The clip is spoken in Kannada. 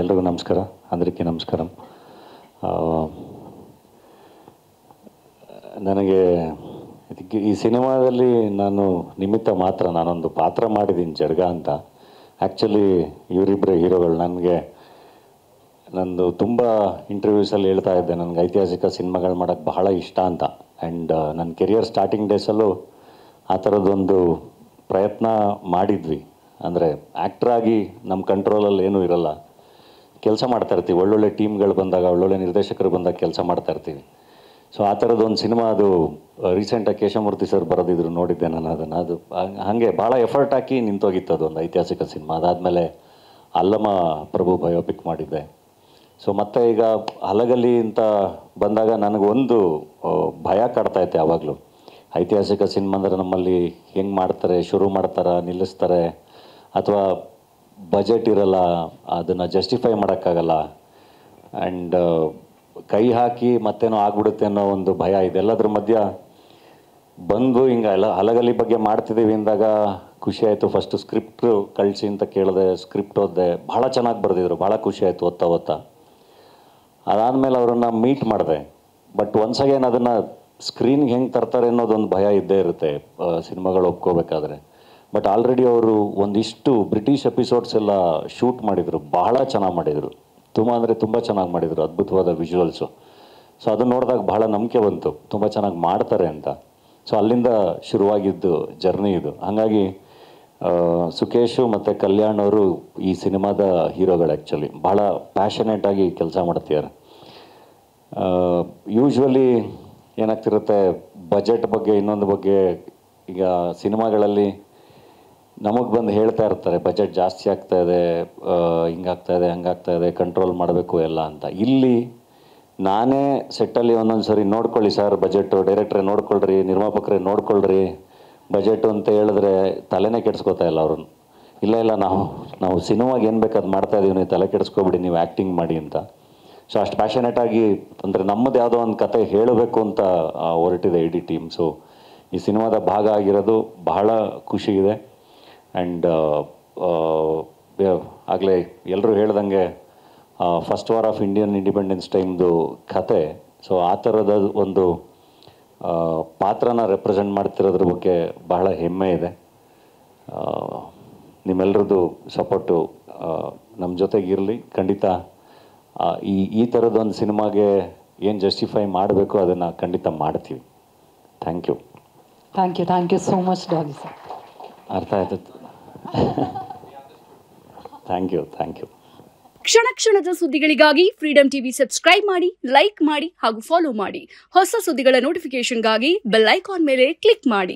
ಎಲ್ರಿಗೂ ನಮಸ್ಕಾರ, అందరికీ ನಮಸ್ಕಾರ. ನನಗೆ ಈ ಸಿನಿಮಾದಲ್ಲಿ ನಾನು ನಿಮಿತ್ತ ಮಾತ್ರ, ನಾನೊಂದು ಪಾತ್ರ ಮಾಡಿದ್ದೀನಿ ಜಡ್ಗ ಅಂತ. ಆ್ಯಕ್ಚುಲಿ ಇವರಿಬ್ಬರೇ ಹೀರೋಗಳು. ನಂದು ತುಂಬ ಇಂಟರ್ವ್ಯೂಸಲ್ಲಿ ಹೇಳ್ತಾ ಇದ್ದೆ, ನನಗೆ ಐತಿಹಾಸಿಕ ಸಿನಿಮಾಗಳು ಮಾಡೋಕ್ಕೆ ಬಹಳ ಇಷ್ಟ ಅಂತ. ಆ್ಯಂಡ್ ನನ್ನ ಕೆರಿಯರ್ ಸ್ಟಾರ್ಟಿಂಗ್ ಡೇಸಲ್ಲೂ ಆ ಥರದ್ದೊಂದು ಪ್ರಯತ್ನ ಮಾಡಿದ್ವಿ. ಅಂದರೆ ಆ್ಯಕ್ಟ್ರಾಗಿ ನಮ್ಮ ಕಂಟ್ರೋಲಲ್ಲಿ ಏನೂ ಇರಲ್ಲ, ಕೆಲಸ ಮಾಡ್ತಾಯಿರ್ತೀವಿ. ಒಳ್ಳೊಳ್ಳೆ ಟೀಮ್ಗಳು ಬಂದಾಗ, ಒಳ್ಳೊಳ್ಳೆ ನಿರ್ದೇಶಕರು ಬಂದಾಗ ಕೆಲಸ ಮಾಡ್ತಾಯಿರ್ತೀವಿ. ಸೊ ಆ ಥರದ್ದೊಂದು ಸಿನಿಮಾ, ಅದು ರೀಸೆಂಟಾಗಿ ಕೇಶವಮೂರ್ತಿ ಸರ್ ಬರೆದಿದ್ರು, ನೋಡಿದ್ದೆ ನಾನು ಅದನ್ನು. ಅದು ಹಾಗೆ ಭಾಳ ಎಫರ್ಟ್ ಹಾಕಿ ನಿಂತೋಗಿತ್ತು ಅದೊಂದು ಐತಿಹಾಸಿಕ ಸಿನಿಮಾ. ಅದಾದಮೇಲೆ ಅಲ್ಲಮ ಪ್ರಭು ಬಯೋಪಿಕ್ ಮಾಡಿದ್ದೆ. ಸೊ ಮತ್ತೆ ಈಗ ಹಲಗಲಿ ಅಂತ ಬಂದಾಗ ನನಗೊಂದು ಭಯ ಕಾಡ್ತಾಯಿತ್ತು ಯಾವಾಗಲೂ. ಐತಿಹಾಸಿಕ ಸಿನಿಮಾ ಅಂದರೆ ನಮ್ಮಲ್ಲಿ ಹೆಂಗೆ ಮಾಡ್ತಾರೆ, ಶುರು ಮಾಡ್ತಾರೆ, ನಿಲ್ಲಿಸ್ತಾರೆ, ಅಥವಾ ಬಜೆಟ್ ಇರಲ್ಲ, ಅದನ್ನು ಜಸ್ಟಿಫೈ ಮಾಡೋಕ್ಕಾಗಲ್ಲ, ಆ್ಯಂಡ್ ಕೈ ಹಾಕಿ ಮತ್ತೇನೋ ಆಗ್ಬಿಡುತ್ತೆ ಅನ್ನೋ ಒಂದು ಭಯ. ಇದೆಲ್ಲದ್ರ ಮಧ್ಯ ಬಂದು ಹಿಂಗೆ ಹಲಗಲಿ ಬಗ್ಗೆ ಮಾಡ್ತಿದ್ದೀವಿ ಅಂದಾಗ ಖುಷಿ ಆಯಿತು. ಫಸ್ಟು ಸ್ಕ್ರಿಪ್ಟ್ ಕಳಿಸಿ ಅಂತ ಕೇಳಿದೆ, ಸ್ಕ್ರಿಪ್ಟ್ ಓದಿದೆ. ಭಾಳ ಚೆನ್ನಾಗಿ ಬರೆದಿದ್ರು, ಭಾಳ ಖುಷಿ ಆಯಿತು ಓದ್ತಾ. ಅದಾದಮೇಲೆ ಅವರನ್ನು ಮೀಟ್ ಮಾಡಿದೆ. ಬಟ್ ಒನ್ಸ್ ಅಗೇನ್ ಅದನ್ನು ಸ್ಕ್ರೀನ್ಗೆ ಹೆಂಗೆ ತರ್ತಾರೆ ಅನ್ನೋದೊಂದು ಭಯ ಇದ್ದೇ ಇರುತ್ತೆ ಸಿನಿಮಾಗಳು ಒಪ್ಕೋಬೇಕಾದ್ರೆ. ಬಟ್ ಆಲ್ರೆಡಿ ಅವರು ಒಂದಿಷ್ಟು ಬ್ರಿಟಿಷ್ ಎಪಿಸೋಡ್ಸ್ ಎಲ್ಲ ಶೂಟ್ ಮಾಡಿದರು, ಬಹಳ ಚೆನ್ನಾಗಿ ಮಾಡಿದರು. ತುಂಬ ಅಂದರೆ ತುಂಬ ಚೆನ್ನಾಗಿ ಮಾಡಿದರು, ಅದ್ಭುತವಾದ ವಿಜುವಲ್ಸು. ಸೊ ಅದನ್ನು ನೋಡಿದಾಗ ಭಾಳ ನಂಬಿಕೆ ಬಂತು, ತುಂಬ ಚೆನ್ನಾಗಿ ಮಾಡ್ತಾರೆ ಅಂತ. ಸೊ ಅಲ್ಲಿಂದ ಶುರುವಾಗಿದ್ದು ಜರ್ನಿ ಇದು. ಹಾಗಾಗಿ ಸುಕೇಶು ಮತ್ತು ಕಲ್ಯಾಣ್ ಅವರು ಈ ಸಿನಿಮಾದ ಹೀರೋಗಳು. ಆ್ಯಕ್ಚುಲಿ ಭಾಳ ಪ್ಯಾಷನೇಟಾಗಿ ಕೆಲಸ ಮಾಡ್ತಿದ್ದಾರೆ. ಯೂಶ್ವಲಿ ಏನಾಗ್ತಿರುತ್ತೆ, ಬಜೆಟ್ ಬಗ್ಗೆ, ಇನ್ನೊಂದು ಬಗ್ಗೆ, ಈಗ ಸಿನಿಮಾಗಳಲ್ಲಿ ನಮಗೆ ಬಂದು ಹೇಳ್ತಾ ಇರ್ತಾರೆ ಬಜೆಟ್ ಜಾಸ್ತಿ ಆಗ್ತಾಯಿದೆ, ಹಿಂಗಾಗ್ತಾಯಿದೆ, ಹಂಗಾಗ್ತಾಯಿದೆ, ಕಂಟ್ರೋಲ್ ಮಾಡಬೇಕು ಎಲ್ಲ ಅಂತ. ಇಲ್ಲಿ ನಾನೇ ಸೆಟ್ಟಲ್ಲಿ ಒಂದೊಂದು ಸರಿ ನೋಡ್ಕೊಳ್ಳಿ ಸರ್ ಬಜೆಟು, ಡೈರೆಕ್ಟ್ರೇ ನೋಡ್ಕೊಳ್ರಿ, ನಿರ್ಮಾಪಕರೇ ನೋಡ್ಕೊಳ್ರಿ ಬಜೆಟು ಅಂತ ಹೇಳಿದ್ರೆ ತಲೆನೇ ಕೆಡಿಸ್ಕೋತಾ ಇಲ್ಲ ಅವ್ರನ್ನ. ಇಲ್ಲ ನಾವು ಸಿನಿಮಾಗೆ ಏನು ಬೇಕು ಅದು ಮಾಡ್ತಾಯಿದ್ದೀವಿ, ನೀವು ತಲೆ ಕೆಡಿಸ್ಕೊಬಿಡಿ, ನೀವು ಆ್ಯಕ್ಟಿಂಗ್ ಮಾಡಿ ಅಂತ. ಸೊ ಅಷ್ಟು ಪ್ಯಾಷನೇಟಾಗಿ, ಅಂದರೆ ನಮ್ಮದು ಯಾವುದೋ ಒಂದು ಕತೆ ಹೇಳಬೇಕು ಅಂತ ಹೊರಟಿದೆ ಇಡೀ ಟೀಮ್. ಸೊ ಈ ಸಿನಿಮಾದ ಭಾಗ ಆಗಿರೋದು ಬಹಳ ಖುಷಿ ಇದೆ. ಆ್ಯಂಡ್ ಆಗಲೇ ಎಲ್ಲರೂ ಹೇಳ್ದಂಗೆ first war of Indian independence ಟೈಮ್ದು ಕತೆ. ಸೊ ಆ ಥರದ ಒಂದು ಪಾತ್ರನ ರೆಪ್ರೆಸೆಂಟ್ ಮಾಡ್ತಿರೋದ್ರ ಬಗ್ಗೆ ಬಹಳ ಹೆಮ್ಮೆ ಇದೆ. ನಿಮ್ಮೆಲ್ಲರದ್ದು ಸಪೋರ್ಟು ನಮ್ಮ ಜೊತೆಗಿರಲಿ. ಖಂಡಿತ ಈ ಥರದ್ದೊಂದು ಸಿನಿಮಾಗೆ ಏನು ಜಸ್ಟಿಫೈ ಮಾಡಬೇಕು ಅದನ್ನು ಖಂಡಿತ ಮಾಡ್ತೀವಿ. Thank you so much Daali sir. ಅರ್ಥ ಆಯ್ತು. Thank you. ಕ್ಷಣ ಕ್ಷಣದ ಸುದ್ದಿಗಳಿಗಾಗಿ ಫ್ರೀಡಂ ಟಿವಿ ಸಬ್ಸ್ಕ್ರೈಬ್ ಮಾಡಿ, ಲೈಕ್ ಮಾಡಿ ಹಾಗೂ ಫಾಲೋ ಮಾಡಿ. ಹೊಸ ಸುದ್ದಿಗಳ ನೋಟಿಫಿಕೇಶನ್ಗಾಗಿ ಬೆಲ್ ಐಕಾನ್ ಮೇಲೆ ಕ್ಲಿಕ್ ಮಾಡಿ.